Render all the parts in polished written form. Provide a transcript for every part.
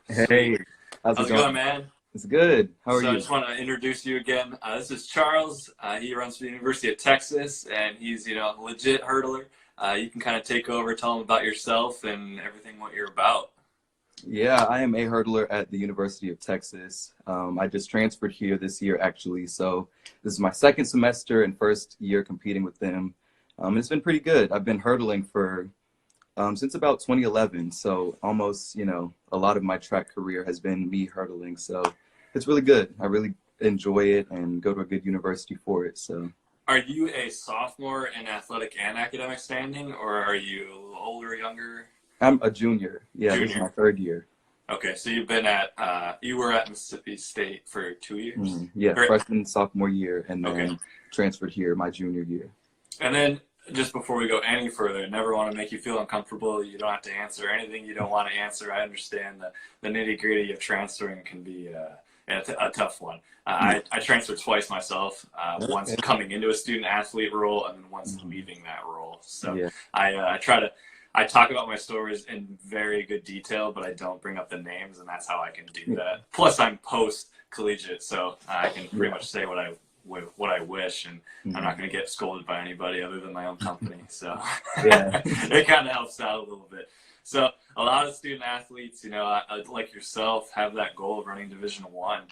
Hey, Sweet. how's it How's it going, going? man? It's good. How are So I you? just want to introduce you again. This is Charles. He runs for the University of Texas, and he's, a legit hurdler. You can kind of take over, tell him about yourself and everything what you're about. Yeah, I am a hurdler at the University of Texas. I just transferred here this year, actually. So this is my second semester and first year competing with them. It's been pretty good. I've been hurdling for since about 2011. So almost, a lot of my track career has been me hurdling. So it's really good. I really enjoy it and go to a good university for it. So. Are you a sophomore in athletic and academic standing, or are you a little older, or younger? I'm a junior. Yeah, this is my Junior. third year. Okay, so you were at Mississippi State for 2 years? Yeah, Or, freshman, sophomore year, and okay. then transferred here my junior year. And then, just before we go any further, never want to make you feel uncomfortable. You don't have to answer anything you don't want to answer. I understand the nitty gritty of transferring can be a tough one. Yeah. I transferred twice myself, once Okay. coming into a student athlete role and then once Mhm. leaving that role. So Yeah. I talk about my stories in very good detail, but I don't bring up the names, and that's how I can do Yeah. that. Plus, I'm post collegiate, so I can pretty Yeah. much say what I wish, and I'm not Mhm. going to get scolded by anybody other than my own company. So Yeah. it kind of helps out a little bit. So a lot of student athletes, like yourself, have that goal of running Division One.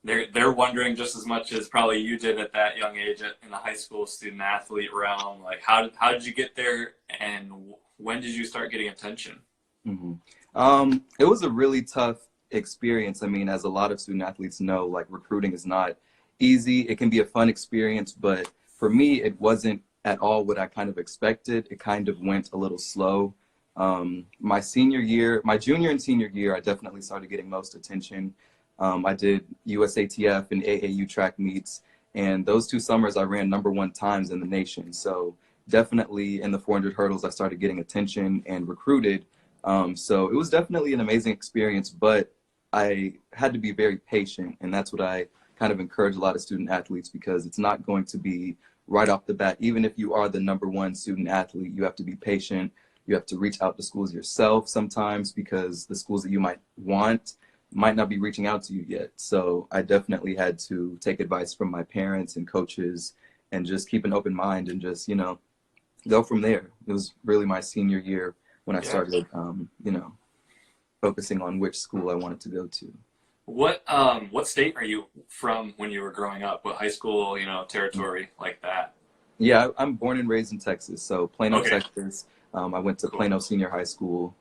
They're wondering just as much as probably you did at that young age in the high school student athlete realm. Like, how did you get there, and when did you start getting attention? hmm it was a really tough experience. I mean, as a lot of student athletes know, like recruiting is not easy. It can be a fun experience, but for me, it wasn't at all what I kind of expected. It kind of went a little slow. My senior year, my junior and senior year, I definitely started getting most attention. I did USATF and AAU track meets, and those 2 summers I ran #1 times in the nation. So definitely in the 400 hurdles, I started getting attention and recruited. So it was definitely an amazing experience, but I had to be very patient. And that's what I kind of encourage a lot of student athletes, because it's not going to be right off the bat. Even if you are the #1 student athlete, you have to be patient. You have to reach out to schools yourself sometimes, because the schools that you might want might not be reaching out to you yet. So I definitely had to take advice from my parents and coaches and just keep an open mind and just, go from there. It was really my senior year when I Yeah. started, focusing on which school I wanted to go to. What state are you from when you were growing up? What high school, territory like that? Yeah, I'm born and raised in Texas, so Plano, Okay, Texas. I went to cool. Plano Senior High School,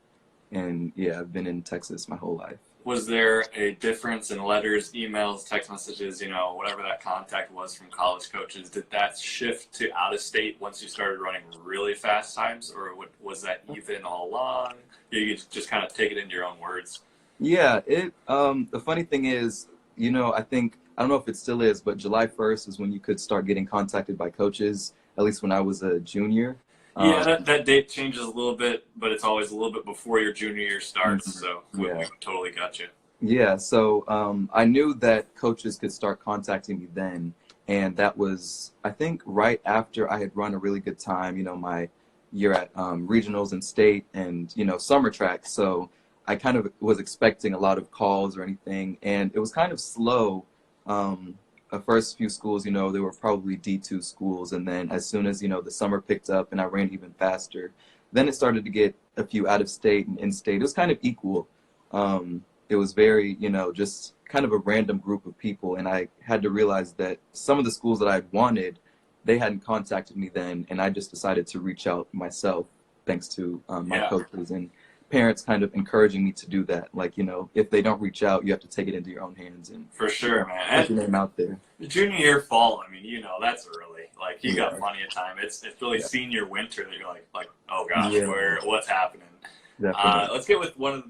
and yeah, I've been in Texas my whole life. Was there a difference in letters, emails, text messages, whatever that contact was from college coaches? Did that shift to out of state once you started running really fast times, or was that even all along? You could just kind of take it into your own words. Yeah, the funny thing is, I don't know if it still is, but July 1st is when you could start getting contacted by coaches, at least when I was a junior. Yeah, Um, that date changes a little bit, but it's always a little bit before your junior year starts. mhm, So we yeah. totally got you. Yeah, so I knew that coaches could start contacting me then, and that was, I think, right after I had run a really good time, my year at regionals and state and, summer track. So I kind of was expecting a lot of calls or anything, and it was kind of slow. The first few schools, they were probably D2 schools, and then as soon as, the summer picked up and I ran even faster, then it started to get a few out of state and in state. It was kind of equal. It was very, just kind of a random group of people. And I had to realize that some of the schools that I wanted, they hadn't contacted me then. And I just decided to reach out myself, thanks to my Yeah, coaches and parents kind of encouraging me to do that. Like, if they don't reach out, you have to take it into your own hands and, for sure, put man. your name out there. And junior year fall, I mean, that's early. Like you got Yeah. plenty of time. It's really Yeah. senior winter that you're like, oh gosh, Yeah, what's happening? definitely. Let's get with one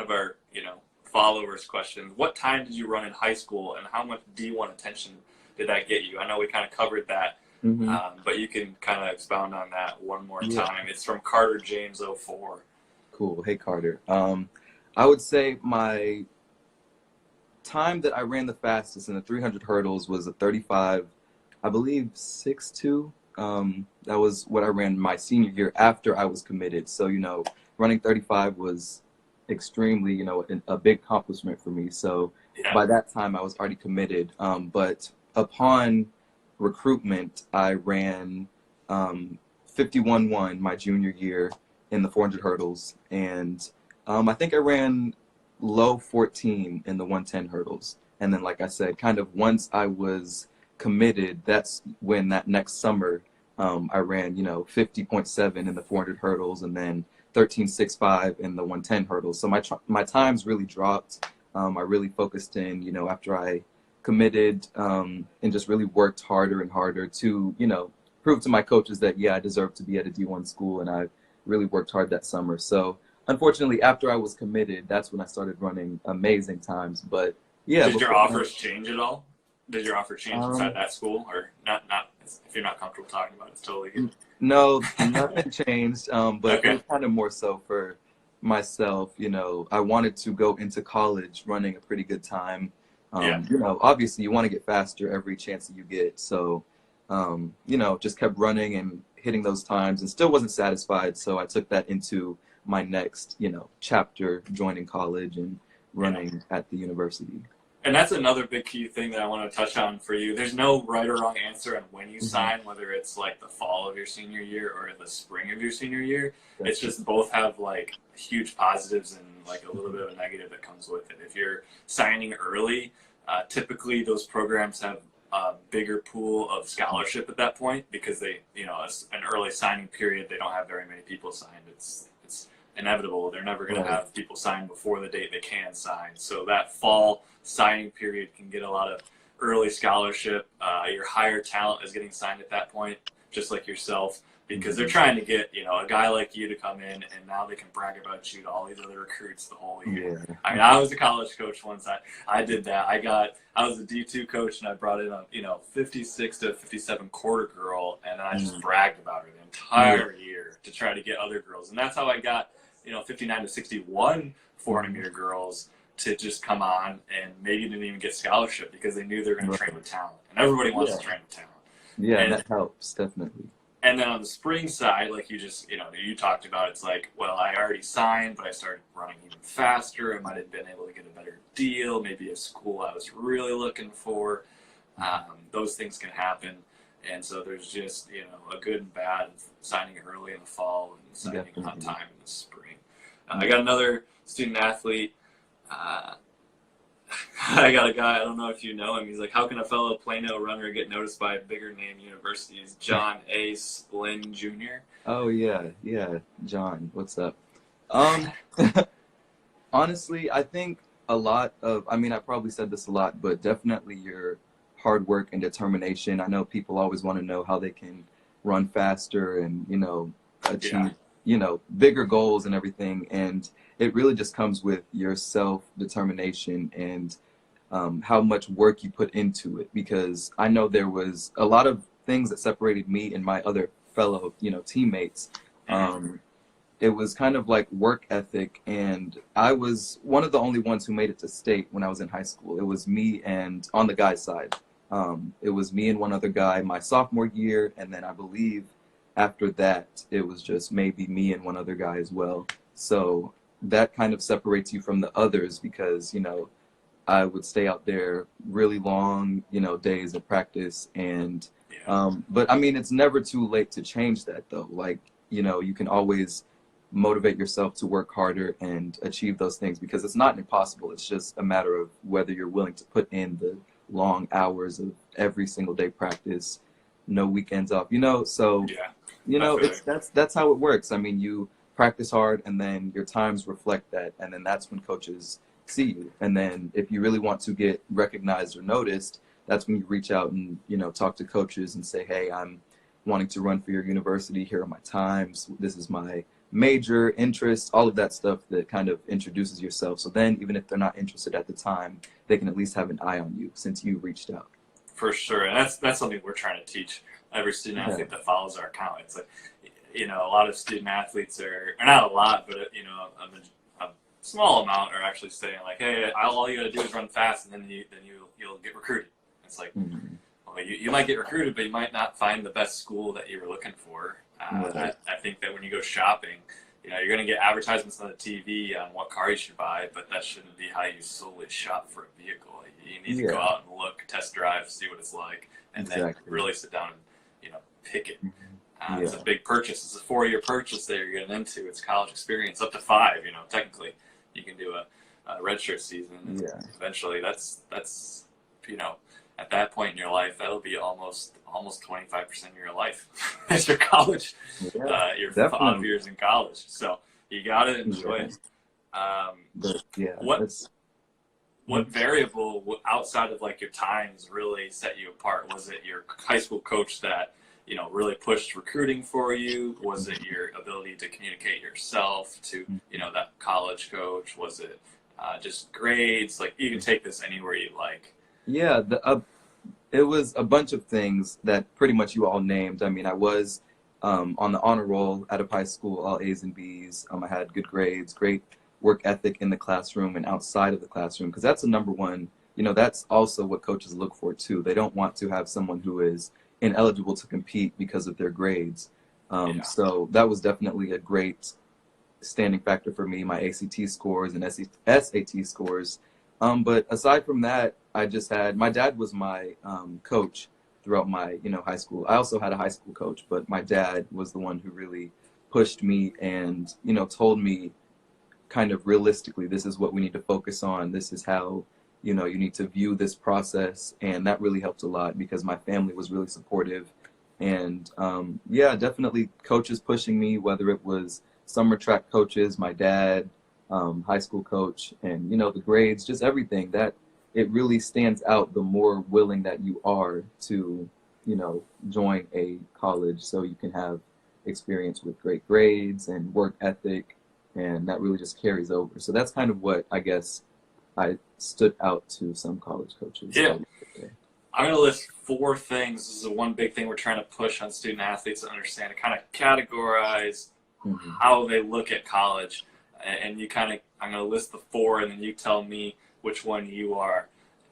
of our followers' questions. What time did you run in high school, and how much D1 attention did that get you? I know we kind of covered that, hmm but you can kind of expound on that one more Yeah. time. It's from Carter James 04. Cool. Hey, Carter. I would say my time that I ran the fastest in the 300 hurdles was a 35, I believe 6'2". That was what I ran my senior year after I was committed. So, running 35 was extremely, you know, a big accomplishment for me. So Yeah. by that time, I was already committed. But upon recruitment, I ran 51.1 my junior year in the 400 hurdles, and I think I ran low 14 in the 110 hurdles. And then, like I said, kind of once I was committed, that's when that next summer I ran, you know, 50.7 in the 400 hurdles, and then 13.65 in the 110 hurdles. So my times really dropped. I really focused in, you know, after I committed, and just really worked harder and harder to, you know, prove to my coaches that, yeah, I deserve to be at a D1 school, and I really worked hard that summer. So unfortunately, after I was committed, that's when I started running amazing times. But yeah, Did your before that, offers change at all? Did your offer change inside um, that school, or not? Not if you're not comfortable talking about it, it's totally good. no, nothing changed. But it Okay. was kind of more so for myself. You know, I wanted to go into college running a pretty good time. Yeah. You know, obviously you want to get faster every chance that you get. So, you know, just kept running and hitting those times and still wasn't satisfied. So I took that into my next, you know, chapter, joining college and Yeah. running at the university. And that's another big key thing that I want to touch on for you. There's no right or wrong answer on when you Hmm. sign, whether it's like the fall of your senior year or the spring of your senior year. That's It's true. just both have like huge positives and like a little bit of a negative that comes with it. If you're signing early, typically those programs have a bigger pool of scholarship at that point because they, you know, an early signing period, they don't have very many people signed. It's inevitable. They're never going to Right. have people sign before the date they can sign. So that fall signing period can get a lot of early scholarship. Your higher talent is getting signed at that point, just like yourself, because they're Hmm. trying to get, you know, a guy like you to come in, and now they can brag about you to all these other recruits the whole year. Yeah. I mean, I was a college coach once. I did that. I was a D2 coach, and I brought in a, you know, 56 to 57 quarter girl, and I just Mhm. bragged about her the Yeah. entire year to try to get other girls, and that's how I got, you know, 59 to 61 400 Mhm. meter girls to just come on, and maybe didn't even get scholarship because they knew they were going to train Right. with talent, and everybody wants Yeah. to train with talent. Yeah, and And that helps definitely. and then on the spring side, like you just, you know, you talked about, it's like, well, I already signed, but I started running even faster. I might have been able to get a better deal, maybe a school I was really looking for. Those things can happen. And so there's just, you know, a good and bad of signing early in the fall and signing on Definitely. time in the spring. I Yeah. got another student athlete. Uh, I got a guy, I don't know if you know him. He's like, how can a fellow Plano runner get noticed by a bigger name university? Is John A. Splin Jr. Oh yeah, yeah. John, what's up? Um, honestly, I think a lot of, I mean, I probably said this a lot, but definitely your hard work and determination. I know people always want to know how they can run faster and, you know, Yeah. achieve, you know, bigger goals and everything. And it really just comes with your self determination and how much work you put into it. Because I know there was a lot of things that separated me and my other fellow, you know, teammates. Hmm. Um, it was kind of like work ethic, and I was one of the only ones who made it to state when I was in high school. It was me, and on the guys side, it was me and one other guy my sophomore year, and then I believe after that it was just maybe me and one other guy as well. So that kind of separates you from the others because, you know, I would stay out there really long, you know, days of practice. And, Yeah. but I mean, it's never too late to change that though. Like, you know, you can always motivate yourself to work harder and achieve those things because it's not impossible. It's just a matter of whether you're willing to put in the long hours of every single day practice, no weekends off, you know? So, Yeah. you I know, feel it's like, that's how it works. I mean, you practice hard and then your times reflect that, and then that's when coaches see you. And then if you really want to get recognized or noticed, that's when you reach out and, you know, talk to coaches and say, "Hey, I'm wanting to run for your university. Here are my times. This is my major interest," all of that stuff that kind of introduces yourself. So then even if they're not interested at the time, they can at least have an eye on you since you reached out. for sure. And that's something we're trying to teach every student Yeah. athlete that follows our account. It's like, you know, a lot of student athletes or not a lot, but, you know, a small amount are actually saying like, hey, all you got to do is run fast, and you'll get recruited. It's like, Mhm. well, you might get recruited, but you might not find the best school that you were looking for. Right. I think that when you go shopping, you're going to get advertisements on the TV on what car you should buy, but that shouldn't be how you solely shop for a vehicle. You need to go Yeah, out and look, test drive, see what it's like, and then exactly. really sit down and, pick it. Mhm. It's Yeah, a big purchase. It's a 4-year purchase that you're getting into. It's college experience up to 5. Technically, you can do a redshirt season, and yeah, eventually, that's you know, at that point in your life, that'll be almost 25% of your life as your college, yeah, your 5 definitely. years in college. So you gotta enjoy Yeah, it. Um, but yeah, what that's what variable outside of like your times really set you apart? Was it your high school coach that really pushed recruiting for you? Was it your ability to communicate yourself to that college coach? Was it just grades? Like you can take this anywhere you like. yeah. It was a bunch of things that pretty much you all named. I mean, I was on the honor roll out of high school, all A's and B's. I had good grades, great work ethic in the classroom and outside of the classroom, because that's the number one. That's also what coaches look for too. They don't want to have someone who is ineligible to compete because of their grades. Yeah. So that was definitely a great standing factor for me, my ACT scores and SAT scores. But aside from that, I just had my dad was my coach throughout my high school. I also had a high school coach, but my dad was the one who really pushed me and told me kind of realistically, this is what we need to focus on. This is how you need to view this process, and that really helped a lot because my family was really supportive. And yeah, definitely coaches pushing me, whether it was summer track coaches, my dad, high school coach, and the grades, just everything that it really stands out the more willing that you are to join a college so you can have experience with great grades and work ethic, and that really just carries over. So that's kind of what I guess I stood out to some college coaches. Yeah. I'm going to list 4 things. This is the one big thing we're trying to push on student athletes to understand, to kind of categorize Mm-hmm. how they look at college. And I'm going to list the 4, and then you tell me which one you are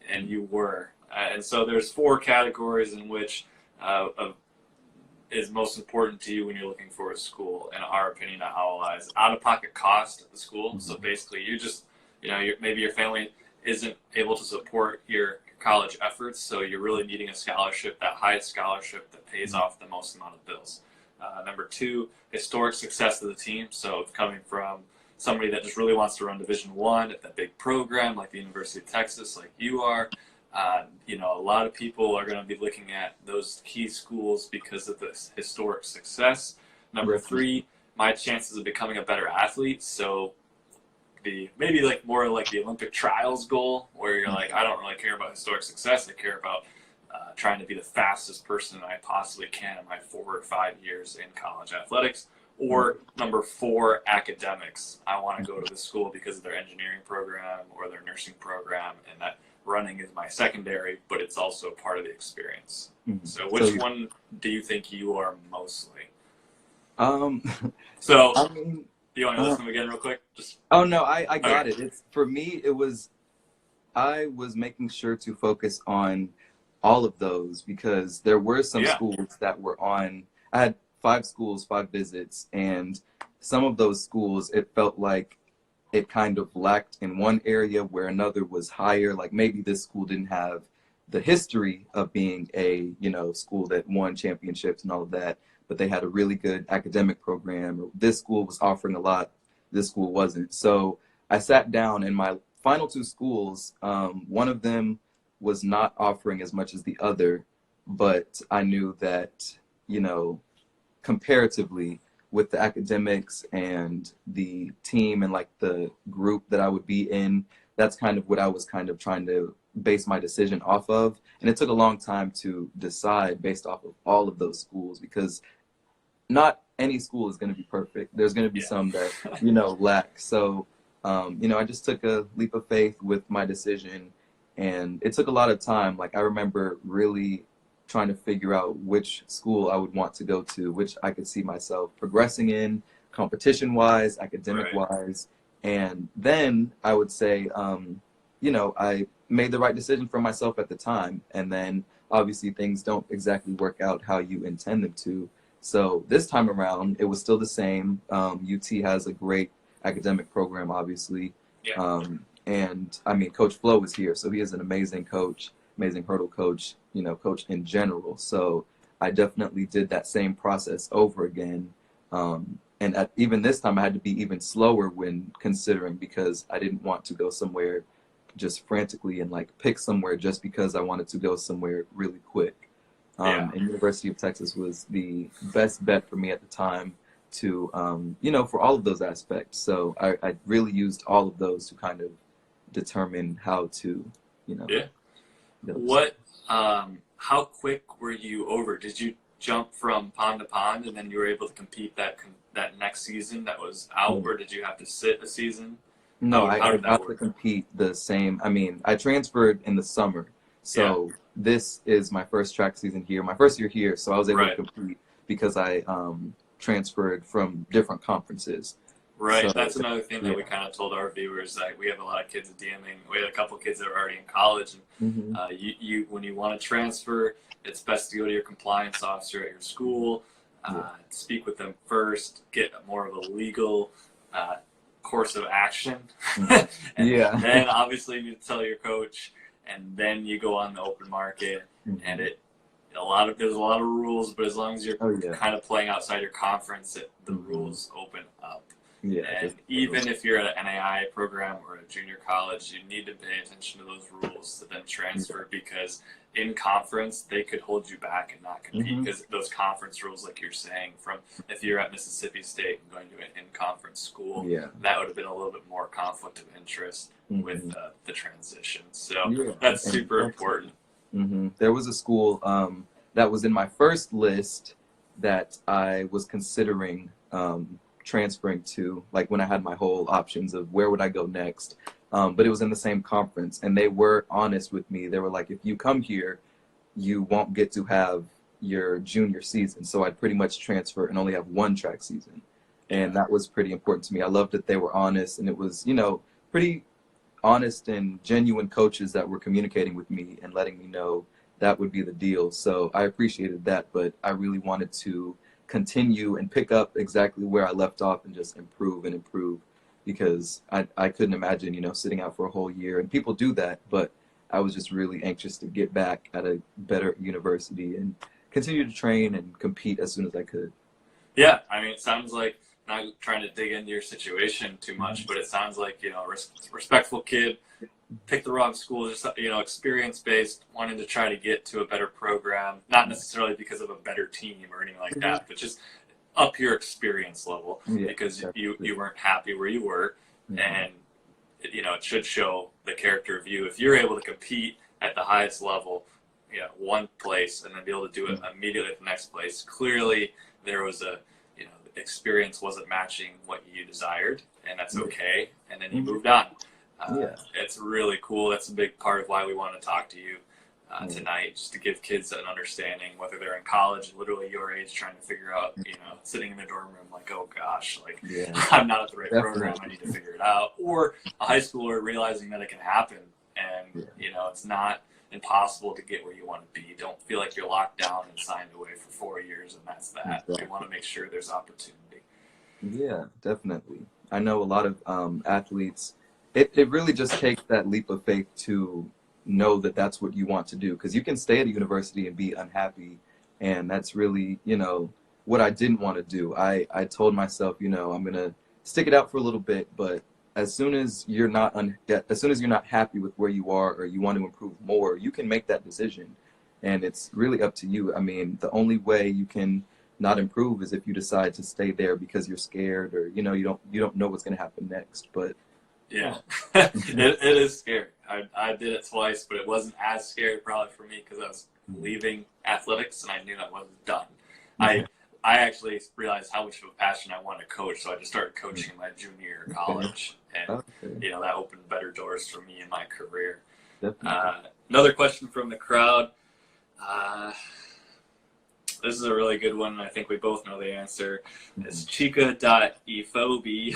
and you were. And so there's 4 categories in which is most important to you when you're looking for a school, in our opinion, at Owl Eyes. Out-of-pocket cost at the school. Mm-hmm. So basically, you just, maybe your family isn't able to support your college efforts, so you're really needing a scholarship, that highest scholarship that pays off the most amount of bills. Number 2, historic success of the team. So it's coming from somebody that just really wants to run Division I at that big program like the University of Texas, like you are. A lot of people are going to be looking at those key schools because of this historic success. Number 3, my chances of becoming a better athlete. So maybe like more like the Olympic trials goal, where you're like, I don't really care about historic success. I care about trying to be the fastest person I possibly can in my 4 or 5 years in college athletics. Or number 4, academics. I want to go to the school because of their engineering program or their nursing program, and that running is my secondary, but it's also part of the experience. Mm-hmm. So which one do you think you are mostly? Um, So I mean, do you want to list them again real quick? oh no, I got Okay. it. It's for me. I was making sure to focus on all of those because there were some schools that were on. I had 5 schools, 5 visits, and some of those schools, it felt like it kind of lacked in one area where another was higher. Like maybe this school didn't have the history of being a school that won championships and all of that, but they had a really good academic program. This school was offering a lot, this school wasn't. So I sat down, and my final 2 schools, one of them was not offering as much as the other, but I knew that comparatively with the academics and the team and like the group that I would be in, that's kind of what I was kind of trying to base my decision off of. And it took a long time to decide based off of all of those schools, because not any school is going to be perfect. There's going to be some that, lack. So, I just took a leap of faith with my decision, and it took a lot of time. Like I remember really trying to figure out which school I would want to go to, which I could see myself progressing in competition-wise, academic-wise. And then I would say, I made the right decision for myself at the time. And then obviously things don't exactly work out how you intend them to. So this time around, it was still the same. UT has a great academic program, obviously. Yeah. And I mean, Coach Flo is here, so he is an amazing coach, amazing hurdle coach, coach in general. So I definitely did that same process over again. And even this time, I had to be even slower when considering, because I didn't want to go somewhere just frantically and like pick somewhere just because I wanted to go somewhere really quick. And University of Texas was the best bet for me at the time to, for all of those aspects. So I really used all of those to kind of determine how to, Yeah. those. What, how quick were you over? Did you jump from pond to pond and then you were able to compete that next season that was out, or did you have to sit a season? No, How I did that got to work? compete the same. I mean, I transferred in the summer. So this is my first track season here, my first year here. So I was able Right. to compete because I transferred from different conferences. Right. So, That's another thing that we kind of told our viewers, that we have a lot of kids DMing. We had a couple of kids that are already in college, and you when you want to transfer, it's best to go to your compliance officer at your school, speak with them first, get more of a legal course of action, and then obviously you tell your coach, and then you go on the open market, and there's a lot of rules, but as long as you're kind of playing outside your conference, the rules open up. And even if you're at an NAI program or a junior college, you need to pay attention to those rules to then transfer, because in conference, they could hold you back and not compete, because those conference rules, like you're saying, from if you're at Mississippi State and going to an in-conference school, that would have been a little bit more conflict of interest with the transition. So that's super important. There was a school that was in my first list that I was considering transferring to, like when I had my whole options of where would I go next. But it was in the same conference, and they were honest with me. They were like, if you come here, you won't get to have your junior season. So I'd pretty much transfer and only have one track season. And that was pretty important to me. I loved that they were honest, and it was, pretty honest and genuine coaches that were communicating with me and letting me know that would be the deal. So I appreciated that, but I really wanted to continue and pick up exactly where I left off and just improve and improve, because I couldn't imagine, sitting out for a whole year. And people do that, but I was just really anxious to get back at a better university and continue to train and compete as soon as I could. Yeah, I mean, it sounds like, not trying to dig into your situation too much, but it sounds like, respectful kid, picked the wrong school, just, experience-based, wanting to try to get to a better program, not necessarily because of a better team or anything like that, but just up your experience level, because you weren't happy where you were, and, it should show the character of you. If you're able to compete at the highest level, one place, and then be able to do it immediately at the next place, clearly there was the experience wasn't matching what you desired, and that's okay, and then you moved on. It's really cool. That's a big part of why we want to talk to you tonight, just to give kids an understanding, whether they're in college, literally your age, trying to figure out, sitting in the dorm room like, oh gosh, like I'm not at the right program, I need to figure it out, or a high schooler realizing that it can happen, and it's not impossible to get where you want to be. Don't feel like you're locked down and signed away for 4 years and that's that. We want to make sure there's opportunity. Yeah, definitely. I know a lot of athletes, it really just takes that leap of faith to know that that's what you want to do, because you can stay at a university and be unhappy, and that's really, what I didn't want to do. I told myself, I'm going to stick it out for a little bit, but as soon as you're not happy with where you are, or you want to improve more, you can make that decision, and it's really up to you. I mean, the only way you can not improve is if you decide to stay there because you're scared, or you don't know what's going to happen next. But it is scary. I did it twice, but it wasn't as scary probably for me because I was leaving athletics and I knew I wasn't done. I actually realized how much of a passion I wanted to coach, so I just started coaching in my junior year of college, and that opened better doors for me in my career. Another question from the crowd. This is a really good one, and I think we both know the answer. It's Chica.efobi.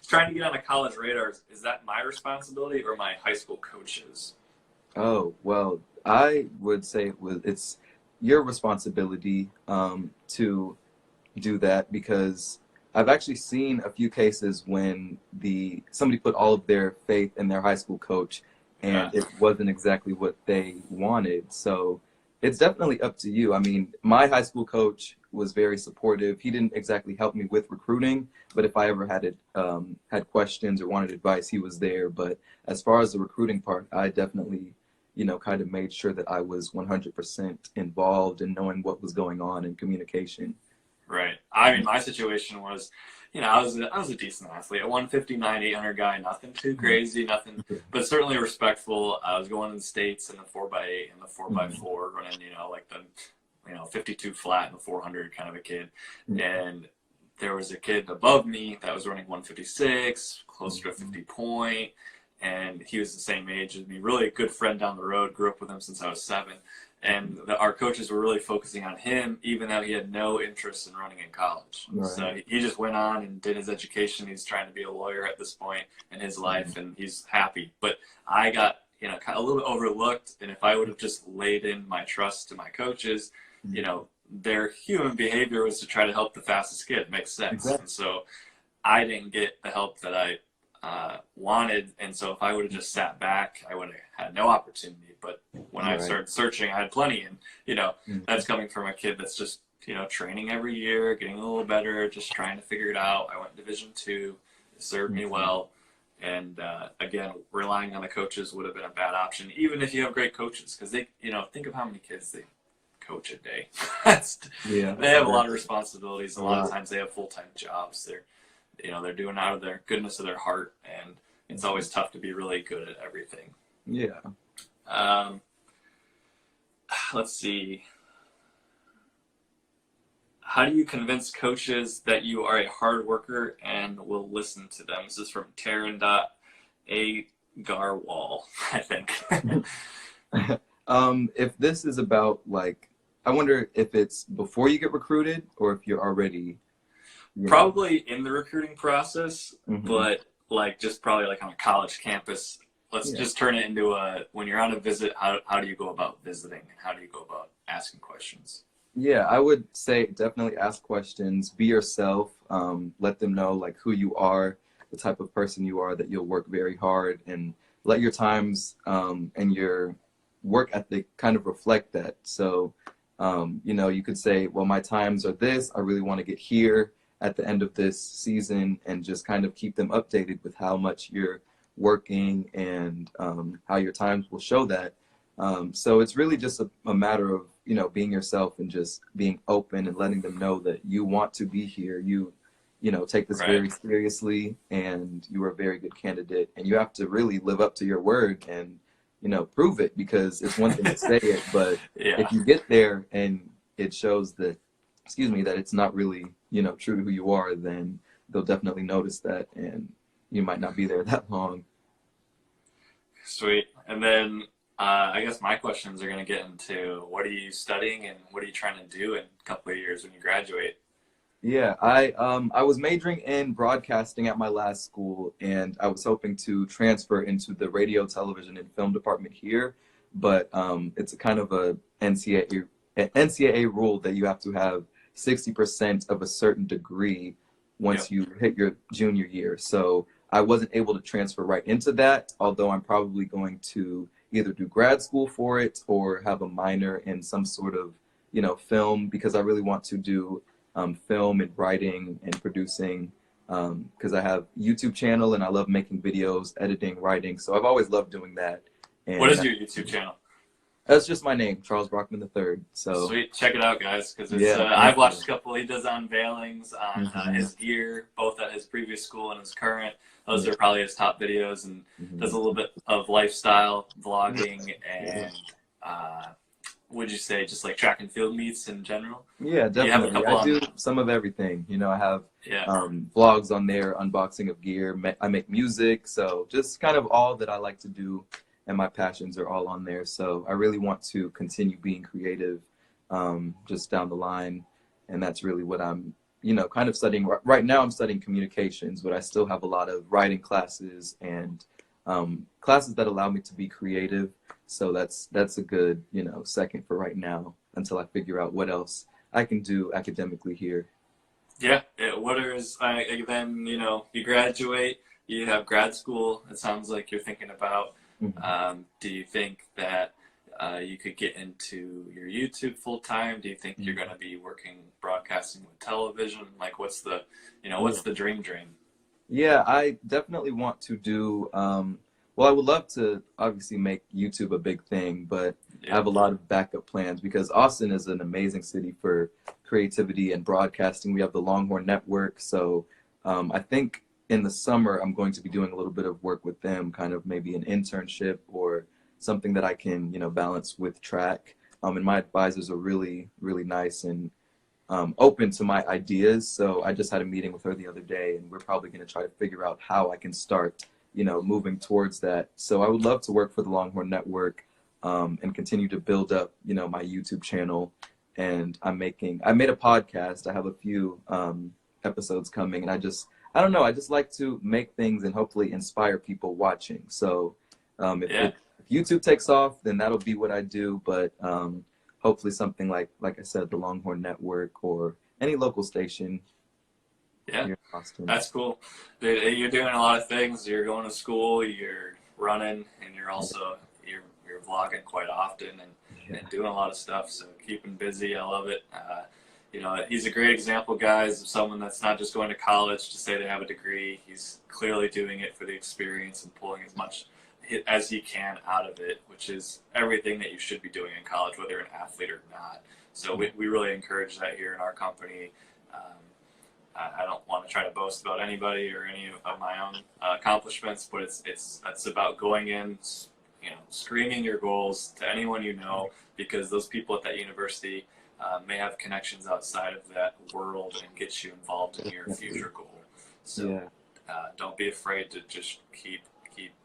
Trying to get on a college radar. Is that my responsibility or my high school coaches? Oh, well, I would say it's your responsibility to do that because I've actually seen a few cases when somebody put all of their faith in their high school coach Yeah. and it wasn't exactly what they wanted. So it's definitely up to you. I mean, my high school coach was very supportive. He didn't exactly help me with recruiting, but if I ever had questions or wanted advice, he was there. But as far as the recruiting part, I definitely, kind of made sure that I was 100% involved in knowing what was going on in communication. Right. I mean, my situation was, I was a decent athlete, a 159, 800 guy, nothing too crazy, nothing, but certainly respectful. I was going to the States in the 4x8 and the 4x4, running, like the, 52 flat and the 400 kind of a kid. And there was a kid above me that was running 156, closer to 50 point. And he was the same age as me, really a good friend down the road, grew up with him since I was 7. And our coaches were really focusing on him, even though he had no interest in running in college. Right. So he just went on and did his education. He's trying to be a lawyer at this point in his life, and he's happy. But I got, kind of a little bit overlooked. And if I would have just laid in my trust to my coaches, their human behavior was to try to help the fastest kid. It makes sense. Exactly. And so I didn't get the help that I wanted, and so if I would have just sat back, I would have had no opportunity. But when I started searching, I had plenty, and that's coming from a kid that's just training every year, getting a little better, just trying to figure it out. I went Division II, it served me well, and again, relying on the coaches would have been a bad option, even if you have great coaches, because they, think of how many kids they coach a day. They have a lot of responsibilities. A lot of times they have full-time jobs. They're doing out of their goodness of their heart, and it's always tough to be really good at everything. Yeah. Let's see. How do you convince coaches that you are a hard worker and will listen to them? This is from Taryn.A. Garwal, I think. If this is about, I wonder if it's before you get recruited or if you're already... Probably in the recruiting process, but just probably on a college campus. Let's just turn it into when you're on a visit, how do you go about visiting, and how do you go about asking questions? Yeah, I would say definitely ask questions, be yourself, let them know who you are, the type of person you are, that you'll work very hard, and let your times and your work ethic kind of reflect that. So, you could say, well, my times are this, I really want to get here at the end of this season, and just kind of keep them updated with how much you're working and how your times will show that. So it's really just a matter of, being yourself and just being open and letting them know that you want to be here. You take this very seriously, and you are a very good candidate, and you have to really live up to your word and, prove it, because it's one thing to say it, but if you get there and it shows that, that it's not really, true to who you are, then they'll definitely notice that, and you might not be there that long. Sweet. And then I guess my questions are going to get into, what are you studying and what are you trying to do in a couple of years when you graduate? Yeah, I was majoring in broadcasting at my last school, and I was hoping to transfer into the radio, television, and film department here, but it's a kind of a NCAA rule that you have to have 60% of a certain degree once you hit your junior year. So I wasn't able to transfer right into that, although I'm probably going to either do grad school for it or have a minor in some sort of, film, because I really want to do film and writing and producing, because I have a YouTube channel and I love making videos, editing, writing. So I've always loved doing that. And what is your YouTube channel? That's just my name, Charles Brockman III. So sweet, check it out, guys, because I've watched a couple. He does unveilings on his gear, both at his previous school and his current. Those are probably his top videos, and does a little bit of lifestyle vlogging and would you say just track and field meets in general? Yeah, definitely. I do some of everything. I have vlogs on there, unboxing of gear. I make music, so just kind of all that I like to do. And my passions are all on there. So I really want to continue being creative just down the line. And that's really what I'm, kind of studying. Right now I'm studying communications, but I still have a lot of writing classes and classes that allow me to be creative. So that's a good, second for right now until I figure out what else I can do academically here. Yeah. What is then, you know, you graduate, you have grad school, it sounds like you're thinking about. Mhm. Do you think that you could get into your YouTube full time? Do you think you're going to be working broadcasting with television? Like, what's the, you know, Yeah. what's the dream? Yeah, I definitely want to do, well, I would love to obviously make YouTube a big thing, but I Yeah. have a lot of backup plans because Austin is an amazing city for creativity and broadcasting. We have the Longhorn Network, so I think in the summer I'm going to be doing a little bit of work with them, kind of maybe an internship or something that I can, balance with track. And my advisors are really, really nice and open to my ideas. So I just had a meeting with her the other day, and we're probably going to try to figure out how I can start, moving towards that. So I would love to work for the Longhorn Network and continue to build up, my YouTube channel. And I made a podcast. I have a few episodes coming, and I don't know, I just like to make things and hopefully inspire people watching. So Yeah. if YouTube takes off, then that'll be what I do. But hopefully something like I said, the Longhorn Network or any local station Yeah. here in Austin. That's cool. You're doing a lot of things. You're going to school, you're running, and you're vlogging quite often and doing a lot of stuff. So keeping busy, I love it. You know, he's a great example, guys, of someone that's not just going to college to say they have a degree. He's clearly doing it for the experience and pulling as much as he can out of it, which is everything that you should be doing in college, whether you're an athlete or not. So we really encourage that here in our company. Um, I don't want to try to boast about anybody or any of my own accomplishments, but it's about going in, you know, screaming your goals to anyone you know, because those people at that university may have connections outside of that world and get you involved in your future goal. So Yeah. don't be afraid to just keep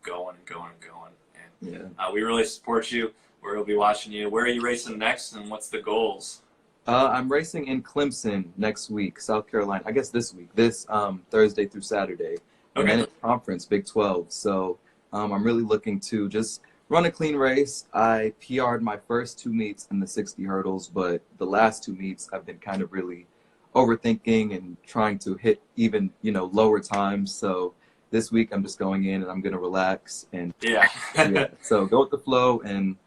going and going and going. And Yeah. we really support you. We'll be watching you. Where are you racing next, and what's the goals? I'm racing in Clemson next week, South Carolina. I guess this week, this Thursday through Saturday, and Okay. then it's conference Big 12. So I'm really looking to just run a clean race. I PR'd my first two meets in the 60 hurdles, but the last two meets I've been kind of really overthinking and trying to hit even lower times. So this week I'm just going in and I'm gonna relax and Yeah. yeah. So go with the flow and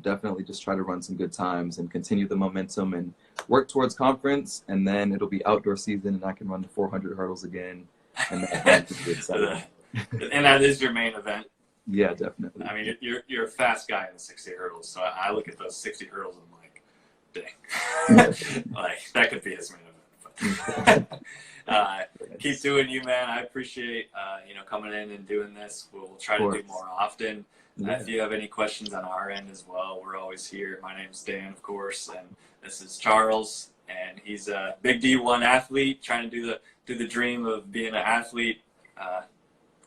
definitely just try to run some good times and continue the momentum and work towards conference, and then it'll be outdoor season and I can run the 400 hurdles again, and that'll be exciting. And that is your main event. Yeah, definitely. I mean, you're a fast guy in the 60 hurdles, so I look at those 60 hurdles and I'm like, dang, like that could be his main event. But, keep doing you, man. I appreciate coming in and doing this. We'll try to do more often. Yeah. If you have any questions on our end as well, we're always here. My name's Dan, of course, and this is Charles, and he's a big D1 athlete trying to do the dream of being an athlete,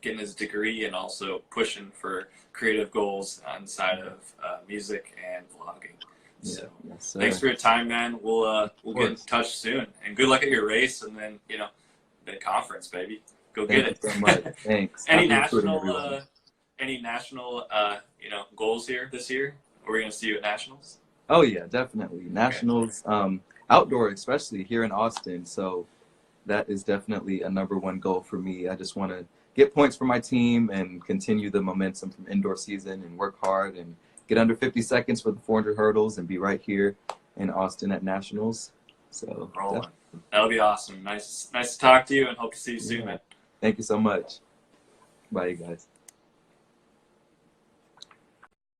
getting his degree, and also pushing for creative goals on the side of music and vlogging. So Yes, thanks for your time, man. We'll get in touch soon, and good luck at your race, and then the conference, baby. Go get it. Thank you so much. Thanks. Any Happy recruiting, national everyone. any national goals here this year? Are we gonna see you at nationals? Oh yeah, definitely. Nationals, outdoor, especially here in Austin. So that is definitely a number one goal for me. I just want to get points for my team and continue the momentum from indoor season and work hard and get under 50 seconds for the 400 hurdles and be right here in Austin at nationals. So Rolling. That'll be awesome. Nice to talk to you, and hope to see you soon, man. Thank you so much. Bye, you guys.